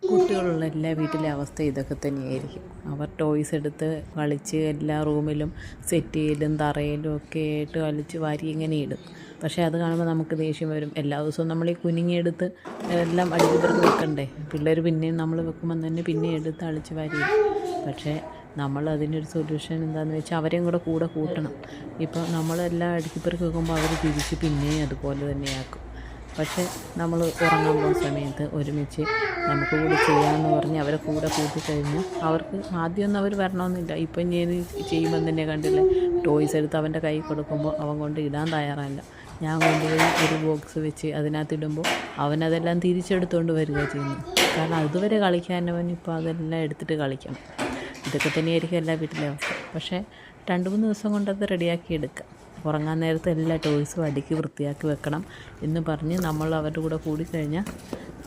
കുട്ടികളുള്ള എല്ലാ വീട്ടിലെ അവസ്ഥ ഇതൊക്കെ തന്നെയായിരിക്കും. അവർ ടോയ്സ് എടുത്ത് കളിച്ച് എല്ലാ റൂമിലും സെറ്റിയിലും തറയിലും ഒക്കെ ആയിട്ട് കളിച്ച് വാരി ഇങ്ങനെ ഇടും. പക്ഷേ അത് കാണുമ്പോൾ നമുക്ക് ദേഷ്യം വരും. എല്ലാ ദിവസവും നമ്മൾ ഈ കുനിങ്ങിയെടുത്ത് എല്ലാം അടുപ്പിപ്പുറത്ത് വെക്കണ്ടേ? പിള്ളേർ പിന്നെയും നമ്മൾ വെക്കുമ്പം തന്നെ പിന്നെ എടുത്ത് അളിച്ച് വാരി ഇടും. പക്ഷേ നമ്മൾ അതിനൊരു സൊല്യൂഷൻ എന്താണെന്ന് വെച്ചാൽ അവരെയും കൂടെ കൂട്ടണം. ഇപ്പോൾ നമ്മളെല്ലാം അടുക്കിപ്പുറത്ത് വെക്കുമ്പോൾ അവർ തിരിച്ച് പിന്നെയും അതുപോലെ തന്നെയാക്കും. പക്ഷേ നമ്മൾ ഉറങ്ങാൻ പോകുന്ന സമയത്ത് ഒരുമിച്ച് നമുക്ക് കൂടി ചെയ്യാമെന്ന് പറഞ്ഞ് അവരെ കൂട്ടിക്കഴിഞ്ഞാൽ അവർക്ക് ആദ്യമൊന്നും അവർ വരണമെന്നില്ല. ഇപ്പം ചെയ്യുമ്പം തന്നെ കണ്ടില്ലേ, ടോയ്സ് എടുത്ത് അവൻ്റെ കൈ കൊടുക്കുമ്പോൾ അവൻ കൊണ്ട് ഇടാൻ തയ്യാറല്ല. ഞാൻ കൊണ്ടുപോയി ഒരു ബോക്സ് വെച്ച് അതിനകത്തിടുമ്പോൾ അവനതെല്ലാം തിരിച്ചെടുത്തുകൊണ്ട് വരിക ചെയ്യുന്നു. കാരണം അതുവരെ കളിക്കാനവൻ ഇപ്പോൾ അതെല്ലാം എടുത്തിട്ട് കളിക്കണം. ഇതൊക്കെ തന്നെയായിരിക്കും എല്ലാ വീട്ടിലെ അവസ്ഥ. പക്ഷേ 2-3 ദിവസം കൊണ്ടത് റെഡിയാക്കി എടുക്കാം. ഉറങ്ങാൻ നേരത്തെ എല്ലാ ടോയ്സും അടുക്കി വൃത്തിയാക്കി വെക്കണം എന്ന് പറഞ്ഞ് നമ്മൾ അവരുടെ കൂടെ കൂടിക്കഴിഞ്ഞാൽ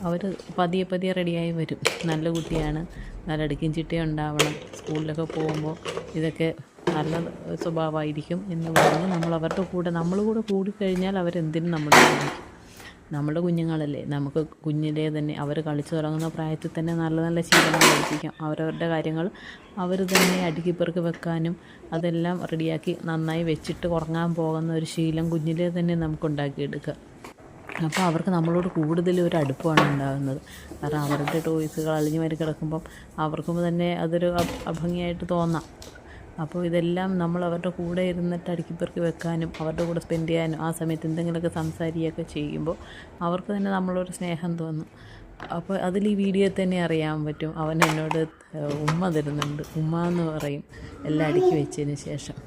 അവർ പതിയെ റെഡിയായി വരും. നല്ല കുട്ടിയാണ്, നല്ല അടുക്കും ചിട്ടയും ഉണ്ടാവണം, സ്കൂളിലൊക്കെ പോകുമ്പോൾ ഇതൊക്കെ നല്ല സ്വഭാവമായിരിക്കും എന്ന് പറഞ്ഞ് നമ്മൾ കൂടെ കൂടിക്കഴിഞ്ഞാൽ അവരെന്തിനും നമ്മുടെ കളിക്കും. നമ്മുടെ കുഞ്ഞുങ്ങളല്ലേ, നമുക്ക് കുഞ്ഞിലേ തന്നെ അവർ കളിച്ചു തുടങ്ങുന്ന പ്രായത്തിൽ തന്നെ നല്ല ശീലങ്ങൾ പഠിപ്പിക്കാം. അവരവരുടെ കാര്യങ്ങൾ അവർ തന്നെ അടുക്കിപ്പെറുക്കി വെക്കാനും അതെല്ലാം റെഡിയാക്കി നന്നായി വെച്ചിട്ട് ഉറങ്ങാൻ പോകുന്ന ഒരു ശീലം കുഞ്ഞിലേ തന്നെ നമുക്ക് ഉണ്ടാക്കിയെടുക്കുക. അപ്പോൾ അവർക്ക് നമ്മളോട് കൂടുതൽ ഒരു അടുപ്പമാണ് ഉണ്ടാകുന്നത്. കാരണം അവരുടെ ടോയ്സുകൾ അളിഞ്ഞു വരി കിടക്കുമ്പം അവർക്കും തന്നെ അതൊരു അഭംഗിയായിട്ട് തോന്നാം. അപ്പോൾ ഇതെല്ലാം നമ്മൾ അവരുടെ കൂടെ ഇരുന്നിട്ട് അടുക്കിപ്പെറുക്കി വെക്കാനും അവരുടെ കൂടെ സ്പെൻഡ് ചെയ്യാനും ആ സമയത്ത് എന്തെങ്കിലുമൊക്കെ സംസാരിക്കുകയൊക്കെ ചെയ്യുമ്പോൾ അവർക്ക് തന്നെ നമ്മളൊരു സ്നേഹം തോന്നും. അപ്പോൾ അതിൽ ഈ വീഡിയോയിൽ തന്നെ അറിയാൻ പറ്റും. അവൻ എന്നോട് ഉമ്മ തരുന്നുണ്ട്, ഉമ്മ എന്ന് പറയും എല്ലാം അടുക്കി വെച്ചതിന് ശേഷം.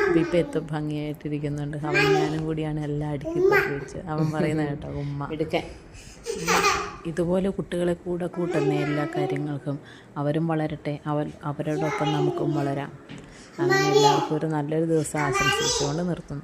അപ്പോൾ ഇപ്പോൾ എത്ര ഭംഗിയായിട്ടിരിക്കുന്നുണ്ട്. ഞാനും കൂടിയാണ് എല്ലാം അടുക്കിപ്പെറുക്കി വെച്ച് അവൻ പറയുന്നത് കേട്ടോ, ഉമ്മ എടുക്കാൻ. ഇതുപോലെ കുട്ടികളെ കൂട്ടുന്ന എല്ലാ കാര്യങ്ങൾക്കും അവരും വളരട്ടെ, അവരോടൊപ്പം നമുക്കും വളരാം. അങ്ങനെ എല്ലാവർക്കും ഒരു നല്ലൊരു ദിവസം ആശംസിച്ചുകൊണ്ട് നിർത്തുന്നു.